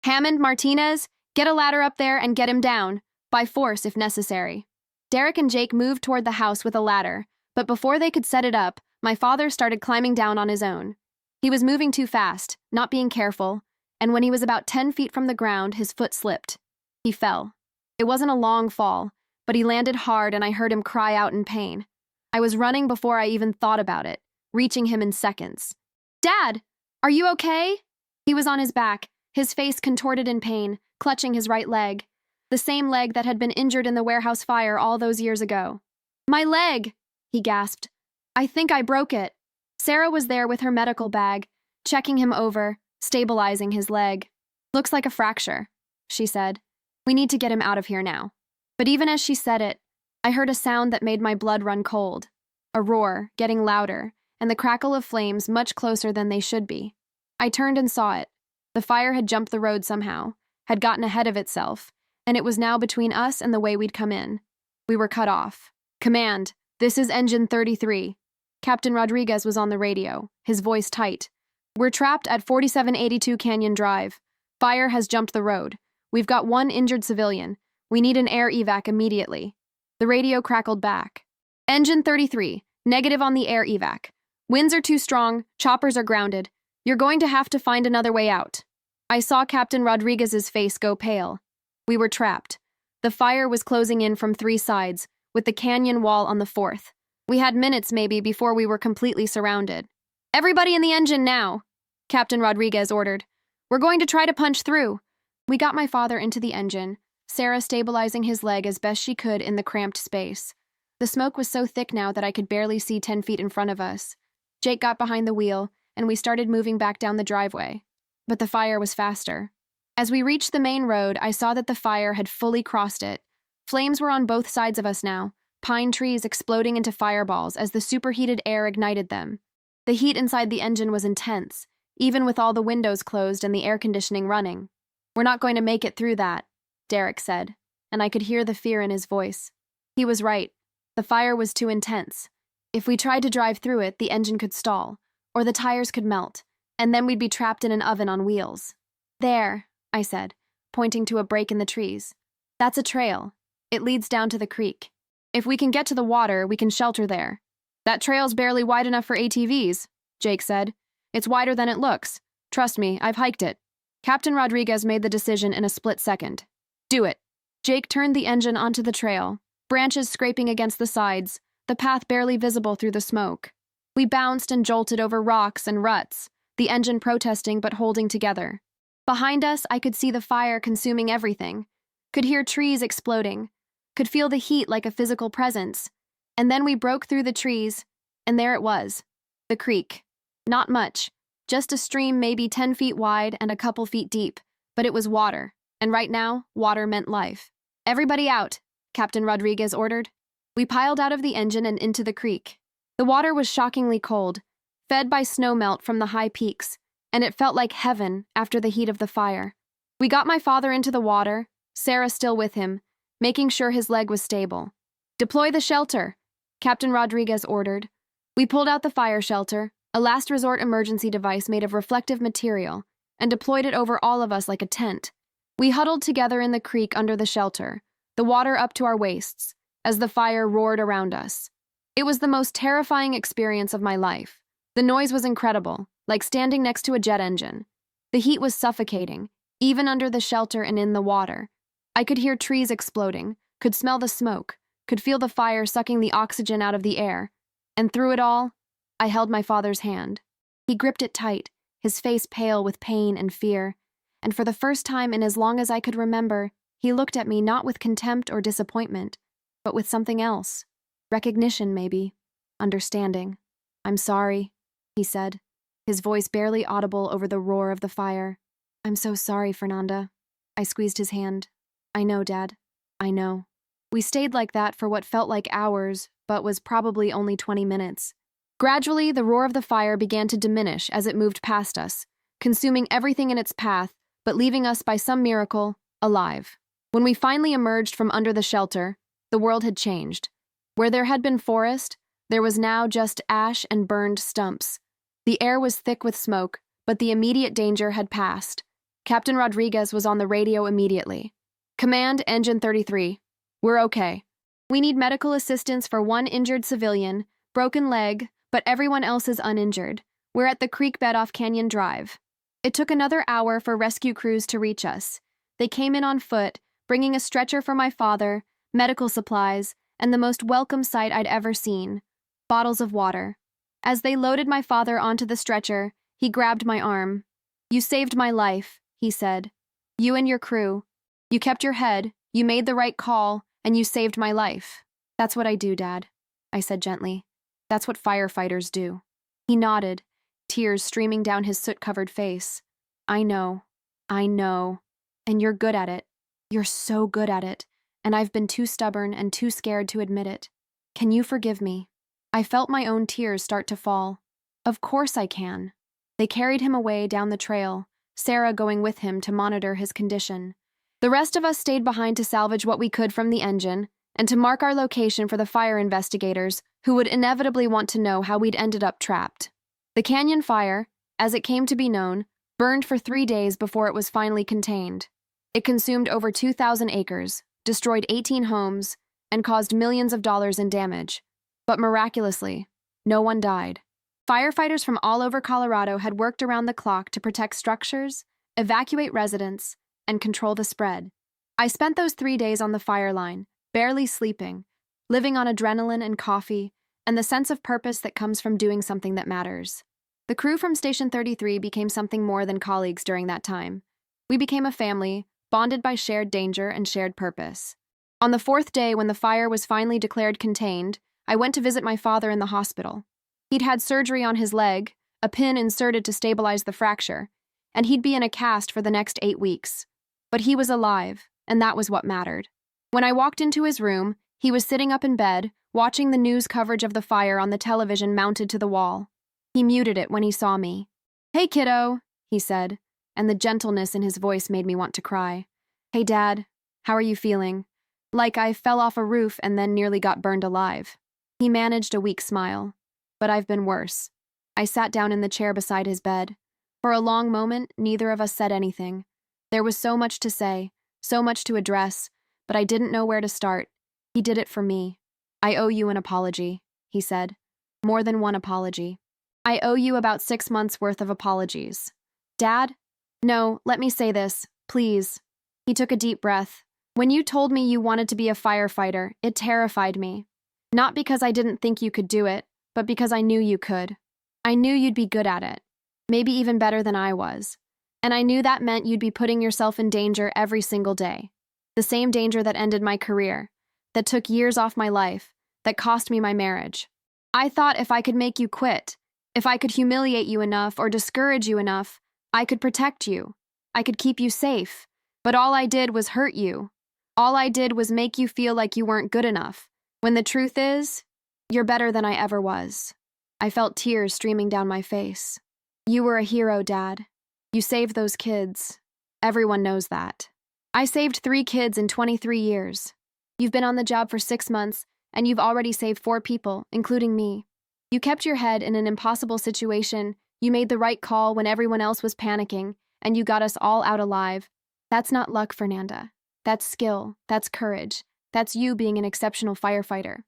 Hammond, Martinez, get a ladder up there and get him down, by force if necessary. Derek and Jake moved toward the house with a ladder, but before they could set it up, my father started climbing down on his own. He was moving too fast, not being careful, and when he was about 10 feet from the ground, his foot slipped. He fell. It wasn't a long fall, but he landed hard and I heard him cry out in pain. I was running before I even thought about it, reaching him in seconds. Dad, are you okay? He was on his back, his face contorted in pain, clutching his right leg. The same leg that had been injured in the warehouse fire all those years ago. My leg, he gasped. I think I broke it. Sarah was there with her medical bag, checking him over, stabilizing his leg. Looks like a fracture, she said. We need to get him out of here now. But even as she said it, I heard a sound that made my blood run cold. A roar, getting louder, and the crackle of flames much closer than they should be. I turned and saw it. The fire had jumped the road somehow, had gotten ahead of itself, and it was now between us and the way we'd come in. We were cut off. Command, this is Engine 33. Captain Rodriguez was on the radio, his voice tight. We're trapped at 4782 Canyon Drive. Fire has jumped the road. We've got one injured civilian. We need an air evac immediately. The radio crackled back. Engine 33, negative on the air evac. Winds are too strong, choppers are grounded. You're going to have to find another way out. I saw Captain Rodriguez's face go pale. We were trapped. The fire was closing in from 3 sides, with the canyon wall on the 4th. We had minutes maybe before we were completely surrounded. Everybody in the engine now, Captain Rodriguez ordered. We're going to try to punch through. We got my father into the engine, Sarah stabilizing his leg as best she could in the cramped space. The smoke was so thick now that I could barely see 10 feet in front of us. Jake got behind the wheel, and we started moving back down the driveway. But the fire was faster. As we reached the main road, I saw that the fire had fully crossed it. Flames were on both sides of us now, pine trees exploding into fireballs as the superheated air ignited them. The heat inside the engine was intense, even with all the windows closed and the air conditioning running. We're not going to make it through that, Derek said, and I could hear the fear in his voice. He was right. The fire was too intense. If we tried to drive through it, the engine could stall, or the tires could melt, and then we'd be trapped in an oven on wheels. There, I said, pointing to a break in the trees. That's a trail. It leads down to the creek. If we can get to the water, we can shelter there. That trail's barely wide enough for ATVs, Jake said. It's wider than it looks. Trust me, I've hiked it. Captain Rodriguez made the decision in a split second. Do it. Jake turned the engine onto the trail, branches scraping against the sides, the path barely visible through the smoke. We bounced and jolted over rocks and ruts, the engine protesting but holding together. Behind us, I could see the fire consuming everything, could hear trees exploding, could feel the heat like a physical presence. And then we broke through the trees, and there it was, the creek. Not much, just a stream maybe 10 feet wide and a couple feet deep, but it was water. And right now, water meant life. "Everybody out," Captain Rodriguez ordered. We piled out of the engine and into the creek. The water was shockingly cold, fed by snowmelt from the high peaks, and it felt like heaven after the heat of the fire. We got my father into the water, Sarah still with him, making sure his leg was stable. "Deploy the shelter," Captain Rodriguez ordered. We pulled out the fire shelter, a last resort emergency device made of reflective material, and deployed it over all of us like a tent. We huddled together in the creek under the shelter, the water up to our waists, as the fire roared around us. It was the most terrifying experience of my life. The noise was incredible, like standing next to a jet engine. The heat was suffocating, even under the shelter and in the water. I could hear trees exploding, could smell the smoke, could feel the fire sucking the oxygen out of the air. And through it all, I held my father's hand. He gripped it tight, his face pale with pain and fear. And for the first time in as long as I could remember, he looked at me not with contempt or disappointment, but with something else. Recognition, maybe. Understanding. "I'm sorry," he said, his voice barely audible over the roar of the fire. "I'm so sorry, Fernanda." I squeezed his hand. "I know, Dad. I know." We stayed like that for what felt like hours, but was probably only 20 minutes. Gradually, the roar of the fire began to diminish as it moved past us, consuming everything in its path, but leaving us by some miracle, alive. When we finally emerged from under the shelter, the world had changed. Where there had been forest, there was now just ash and burned stumps. The air was thick with smoke, but the immediate danger had passed. Captain Rodriguez was on the radio immediately. "Command, Engine 33. We're okay. We need medical assistance for one injured civilian, broken leg, but everyone else is uninjured. We're at the creek bed off Canyon Drive." It took another hour for rescue crews to reach us. They came in on foot, bringing a stretcher for my father, medical supplies, and the most welcome sight I'd ever seen: bottles of water. As they loaded my father onto the stretcher, he grabbed my arm. "You saved my life," he said. "You and your crew. You kept your head, you made the right call, and you saved my life." "That's what I do, Dad," I said gently. "That's what firefighters do." He nodded, tears streaming down his soot-covered face. I know. And you're good at it. You're so good at it, and I've been too stubborn and too scared to admit it. Can you forgive me?" I felt my own tears start to fall. Of course I can. They carried him away down the trail, Sarah going with him to monitor his condition. The rest of us stayed behind to salvage what we could from the engine, and to mark our location for the fire investigators, who would inevitably want to know how we'd ended up trapped. The canyon fire, as it came to be known, burned for 3 days before it was finally contained. It consumed over 2,000 acres, destroyed 18 homes, and caused millions of dollars in damage. But miraculously, no one died. Firefighters from all over Colorado had worked around the clock to protect structures, evacuate residents, and control the spread. I spent those 3 days on the fire line, barely sleeping, living on adrenaline and coffee, and the sense of purpose that comes from doing something that matters. The crew from Station 33 became something more than colleagues during that time. We became a family, bonded by shared danger and shared purpose. On the 4th day, when the fire was finally declared contained, I went to visit my father in the hospital. He'd had surgery on his leg, a pin inserted to stabilize the fracture, and he'd be in a cast for the next 8 weeks. But he was alive, and that was what mattered. When I walked into his room, he was sitting up in bed, watching the news coverage of the fire on the television mounted to the wall. He muted it when he saw me. "Hey, kiddo," he said, and the gentleness in his voice made me want to cry. "Hey, Dad, how are you feeling?" Like I fell off a roof and then nearly got burned alive. He managed a weak smile. "But I've been worse." I sat down in the chair beside his bed. For a long moment, neither of us said anything. There was so much to say, so much to address, but I didn't know where to start. He did it for me. "I owe you an apology," he said. "More than one apology. I owe you about 6 months' worth of apologies." "Dad? No, let me say this, please." He took a deep breath. "When you told me you wanted to be a firefighter, it terrified me. Not because I didn't think you could do it, but because I knew you could. I knew you'd be good at it. Maybe even better than I was. And I knew that meant you'd be putting yourself in danger every single day. The same danger that ended my career, that took years off my life, that cost me my marriage. I thought if I could make you quit, if I could humiliate you enough or discourage you enough, I could protect you. I could keep you safe. But all I did was hurt you. All I did was make you feel like you weren't good enough, when the truth is, you're better than I ever was. I felt tears streaming down my face. You were a hero, Dad. You saved those kids. Everyone knows that. I saved 3 kids in 23 years. You've been on the job for 6 months, and you've already saved 4 people, including me. You kept your head in an impossible situation, you made the right call when everyone else was panicking, and you got us all out alive. That's not luck, Fernanda. That's skill, that's courage, that's you being an exceptional firefighter.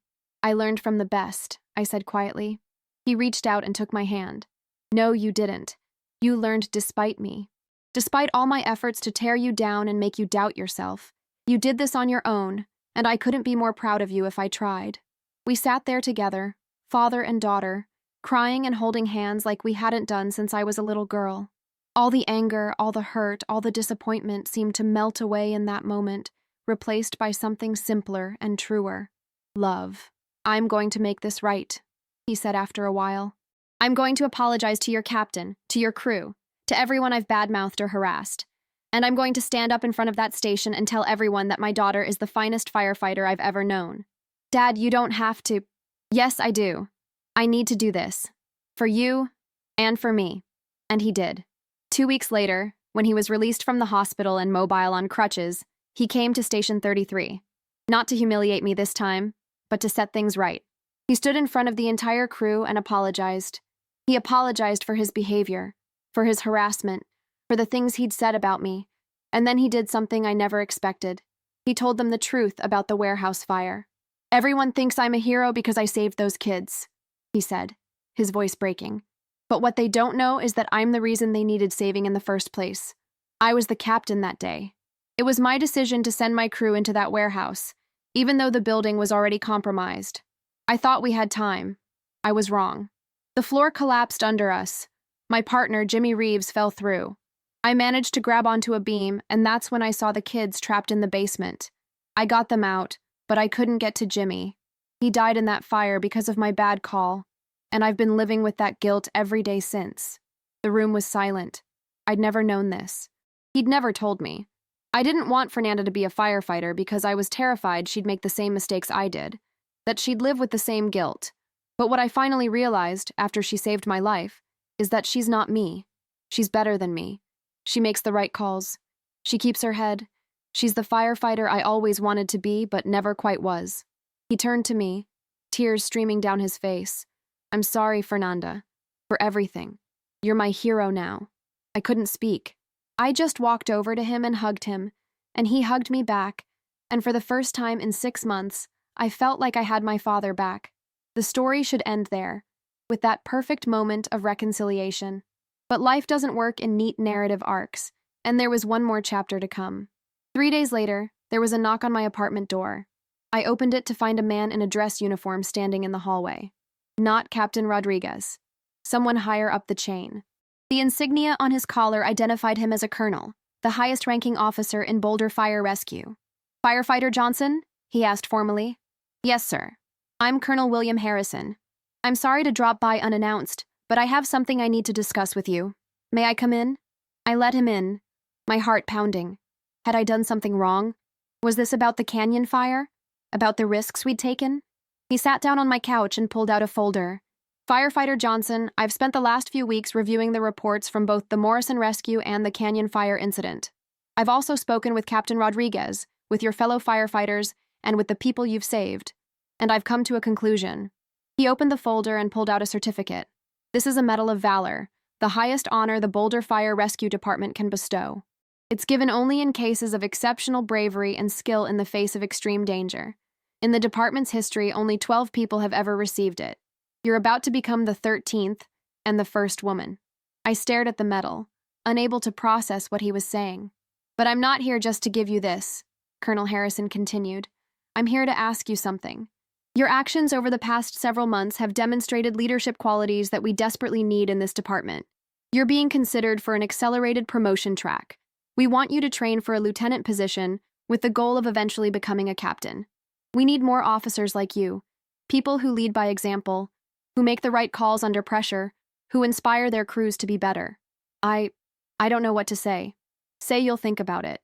I learned from the best, I said quietly. He reached out and took my hand. No, you didn't. You learned despite me. Despite all my efforts to tear you down and make you doubt yourself. You did this on your own, and I couldn't be more proud of you if I tried. We sat there together, father and daughter, crying and holding hands like we hadn't done since I was a little girl. All the anger, all the hurt, all the disappointment seemed to melt away in that moment, replaced by something simpler and truer. Love. I'm going to make this right, he said after a while. I'm going to apologize to your captain, to your crew, to everyone I've badmouthed or harassed. And I'm going to stand up in front of that station and tell everyone that my daughter is the finest firefighter I've ever known. Dad, you don't have to. Yes, I do. I need to do this. For you and for me. And he did. 2 weeks later, when he was released from the hospital and mobile on crutches, he came to Station 33. Not to humiliate me this time, but to set things right. He stood in front of the entire crew and apologized. He apologized for his behavior, for his harassment, for the things he'd said about me. And then he did something I never expected. He told them the truth about the warehouse fire. Everyone thinks I'm a hero because I saved those kids, he said, his voice breaking. But what they don't know is that I'm the reason they needed saving in the first place. I was the captain that day. It was my decision to send my crew into that warehouse, even though the building was already compromised. I thought we had time. I was wrong. The floor collapsed under us. My partner, Jimmy Reeves, fell through. I managed to grab onto a beam, and that's when I saw the kids trapped in the basement. I got them out, but I couldn't get to Jimmy. He died in that fire because of my bad call, and I've been living with that guilt every day since. The room was silent. I'd never known this. He'd never told me. I didn't want Fernanda to be a firefighter because I was terrified she'd make the same mistakes I did, that she'd live with the same guilt. But what I finally realized, after she saved my life, is that she's not me. She's better than me. She makes the right calls. She keeps her head. She's the firefighter I always wanted to be, but never quite was. He turned to me, tears streaming down his face. I'm sorry, Fernanda, for everything. You're my hero now. I couldn't speak. I just walked over to him and hugged him, and he hugged me back, and for the first time in 6 months, I felt like I had my father back. The story should end there, with that perfect moment of reconciliation. But life doesn't work in neat narrative arcs, and there was one more chapter to come. 3 days later, there was a knock on my apartment door. I opened it to find a man in a dress uniform standing in the hallway. Not Captain Rodriguez. Someone higher up the chain. The insignia on his collar identified him as a colonel, the highest-ranking officer in Boulder Fire Rescue. Firefighter Johnson? He asked formally. Yes, sir. I'm Colonel William Harrison. I'm sorry to drop by unannounced, but I have something I need to discuss with you. May I come in? I let him in, my heart pounding. Had I done something wrong? Was this about the canyon fire? About the risks we'd taken? He sat down on my couch and pulled out a folder. Firefighter Johnson, I've spent the last few weeks reviewing the reports from both the Morrison rescue and the canyon fire incident. I've also spoken with Captain Rodriguez, with your fellow firefighters, and with the people you've saved. And I've come to a conclusion. He opened the folder and pulled out a certificate. This is a Medal of Valor, the highest honor the Boulder Fire Rescue Department can bestow. It's given only in cases of exceptional bravery and skill in the face of extreme danger. In the department's history, only 12 people have ever received it. You're about to become the 13th and the first woman. I stared at the medal, unable to process what he was saying. But I'm not here just to give you this, Colonel Harrison continued. I'm here to ask you something. Your actions over the past several months have demonstrated leadership qualities that we desperately need in this department. You're being considered for an accelerated promotion track. We want you to train for a lieutenant position with the goal of eventually becoming a captain. We need more officers like you, people who lead by example, who make the right calls under pressure, who inspire their crews to be better. I don't know what to say. Say you'll think about it.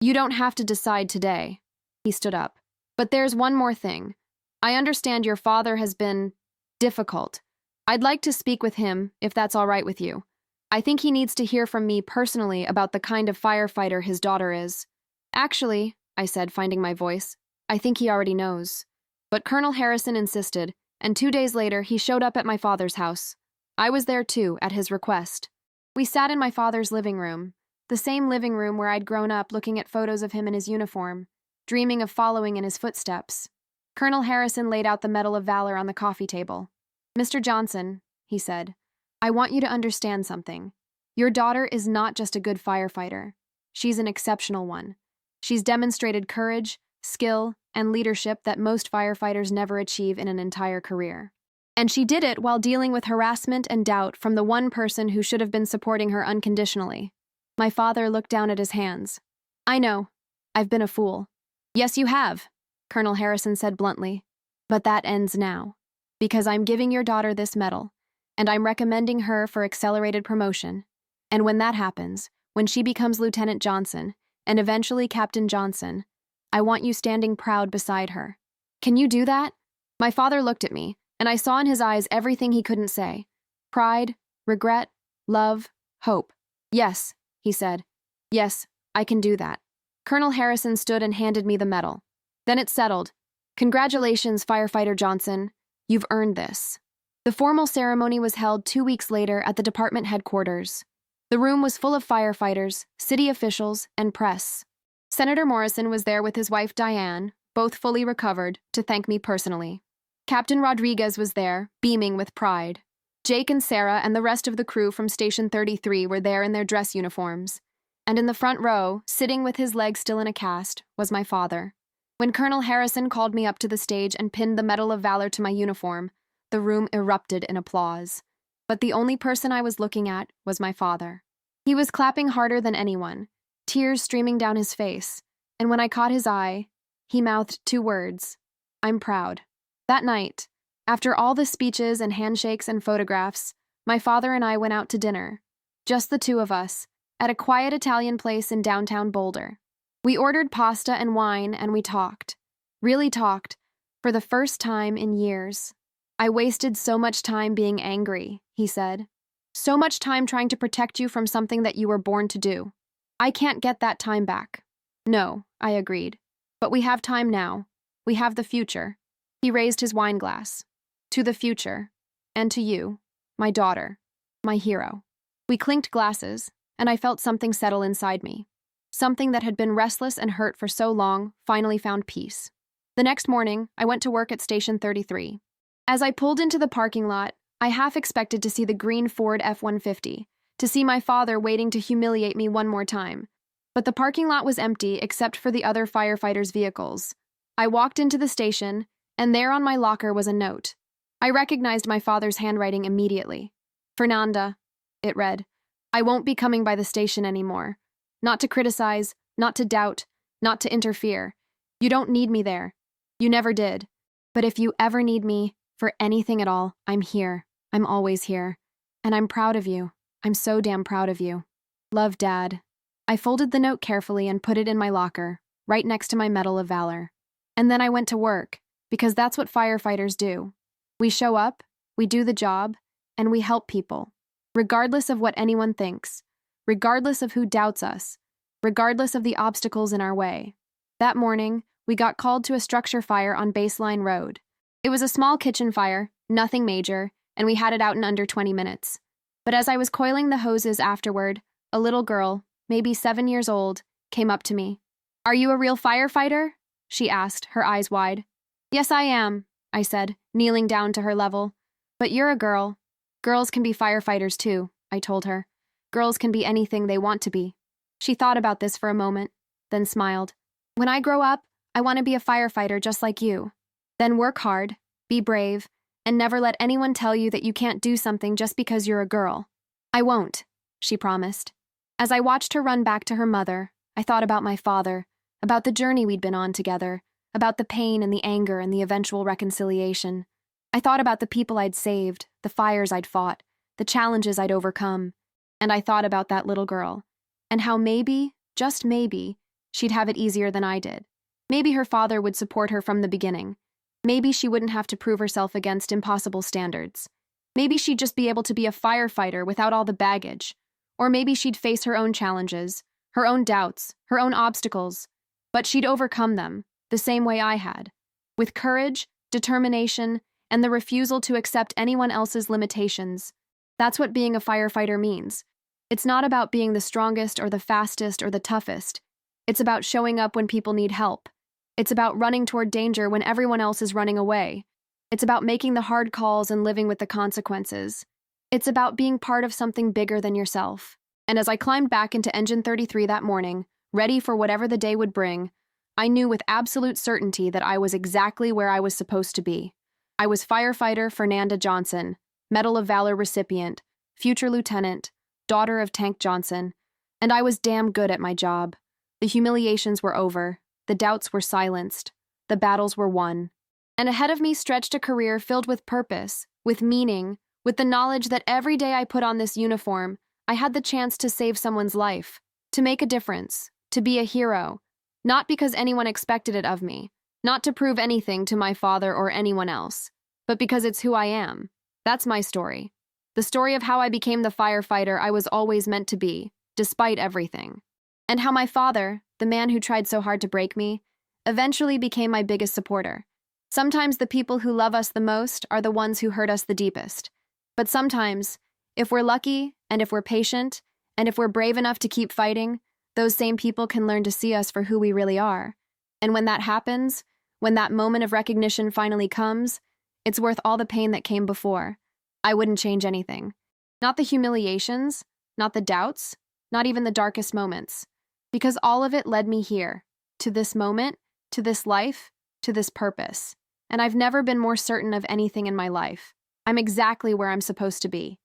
You don't have to decide today. He stood up. But there's one more thing. I understand your father has been difficult. I'd like to speak with him, if that's all right with you. I think he needs to hear from me personally about the kind of firefighter his daughter is. Actually, I said, finding my voice, I think he already knows. But Colonel Harrison insisted, and 2 days later he showed up at my father's house. I was there too, at his request. We sat in my father's living room, the same living room where I'd grown up looking at photos of him in his uniform, dreaming of following in his footsteps. Colonel Harrison laid out the Medal of Valor on the coffee table. Mr. Johnson, he said, I want you to understand something. Your daughter is not just a good firefighter. She's an exceptional one. She's demonstrated courage, skill, and leadership that most firefighters never achieve in an entire career. And she did it while dealing with harassment and doubt from the one person who should have been supporting her unconditionally. My father looked down at his hands. I know. I've been a fool. Yes, you have, Colonel Harrison said bluntly. But that ends now. Because I'm giving your daughter this medal, and I'm recommending her for accelerated promotion. And when that happens, when she becomes Lieutenant Johnson, and eventually Captain Johnson, I want you standing proud beside her. Can you do that? My father looked at me, and I saw in his eyes everything he couldn't say. Pride, regret, love, hope. Yes, he said. Yes, I can do that. Colonel Harrison stood and handed me the medal. Then it settled. Congratulations, Firefighter Johnson. You've earned this. The formal ceremony was held 2 weeks later at the department headquarters. The room was full of firefighters, city officials, and press. Senator Morrison was there with his wife Diane, both fully recovered, to thank me personally. Captain Rodriguez was there, beaming with pride. Jake and Sarah and the rest of the crew from Station 33 were there in their dress uniforms. And in the front row, sitting with his leg still in a cast, was my father. When Colonel Harrison called me up to the stage and pinned the Medal of Valor to my uniform, the room erupted in applause. But the only person I was looking at was my father. He was clapping harder than anyone, tears streaming down his face, and when I caught his eye, he mouthed 2 words, I'm proud. That night, after all the speeches and handshakes and photographs, my father and I went out to dinner, just the 2 of us, at a quiet Italian place in downtown Boulder. We ordered pasta and wine and we talked, really talked, for the first time in years. I wasted so much time being angry, he said. So much time trying to protect you from something that you were born to do. I can't get that time back. No, I agreed. But we have time now. We have the future. He raised his wine glass. To the future. And to you, my daughter, my hero. We clinked glasses, and I felt something settle inside me. Something that had been restless and hurt for so long finally found peace. The next morning, I went to work at Station 33. As I pulled into the parking lot, I half expected to see the green Ford F-150, to see my father waiting to humiliate me one more time. But the parking lot was empty except for the other firefighters' vehicles. I walked into the station, and there on my locker was a note. I recognized my father's handwriting immediately. Fernanda, it read, I won't be coming by the station anymore. Not to criticize, not to doubt, not to interfere. You don't need me there. You never did. But if you ever need me, for anything at all, I'm here. I'm always here. And I'm proud of you. I'm so damn proud of you. Love, Dad. I folded the note carefully and put it in my locker, right next to my Medal of Valor. And then I went to work, because that's what firefighters do. We show up, we do the job, and we help people, regardless of what anyone thinks, regardless of who doubts us, regardless of the obstacles in our way. That morning, we got called to a structure fire on Baseline Road. It was a small kitchen fire, nothing major, and we had it out in under 20 minutes. But as I was coiling the hoses afterward, a little girl, maybe 7 years old, came up to me. Are you a real firefighter? She asked, her eyes wide. Yes, I am, I said, kneeling down to her level. But you're a girl. Girls can be firefighters too, I told her. Girls can be anything they want to be. She thought about this for a moment, then smiled. When I grow up, I want to be a firefighter just like you. Then work hard, be brave, and never let anyone tell you that you can't do something just because you're a girl. I won't, she promised. As I watched her run back to her mother, I thought about my father, about the journey we'd been on together, about the pain and the anger and the eventual reconciliation. I thought about the people I'd saved, the fires I'd fought, the challenges I'd overcome, and I thought about that little girl, and how maybe, just maybe, she'd have it easier than I did. Maybe her father would support her from the beginning. Maybe she wouldn't have to prove herself against impossible standards. Maybe she'd just be able to be a firefighter without all the baggage. Or maybe she'd face her own challenges, her own doubts, her own obstacles. But she'd overcome them, the same way I had. With courage, determination, and the refusal to accept anyone else's limitations. That's what being a firefighter means. It's not about being the strongest or the fastest or the toughest. It's about showing up when people need help. It's about running toward danger when everyone else is running away. It's about making the hard calls and living with the consequences. It's about being part of something bigger than yourself. And as I climbed back into Engine 33 that morning, ready for whatever the day would bring, I knew with absolute certainty that I was exactly where I was supposed to be. I was firefighter Fernanda Johnson, Medal of Valor recipient, future lieutenant, daughter of Tank Johnson, and I was damn good at my job. The humiliations were over, the doubts were silenced, the battles were won. And ahead of me stretched a career filled with purpose, with meaning, with the knowledge that every day I put on this uniform, I had the chance to save someone's life, to make a difference, to be a hero, not because anyone expected it of me, not to prove anything to my father or anyone else, but because it's who I am. That's my story. The story of how I became the firefighter I was always meant to be, despite everything. And how my father, the man who tried so hard to break me, eventually became my biggest supporter. Sometimes the people who love us the most are the ones who hurt us the deepest. But sometimes, if we're lucky, and if we're patient, and if we're brave enough to keep fighting, those same people can learn to see us for who we really are. And when that happens, when that moment of recognition finally comes, it's worth all the pain that came before. I wouldn't change anything. Not the humiliations, not the doubts, not even the darkest moments. Because all of it led me here, to this moment, to this life, to this purpose. And I've never been more certain of anything in my life. I'm exactly where I'm supposed to be.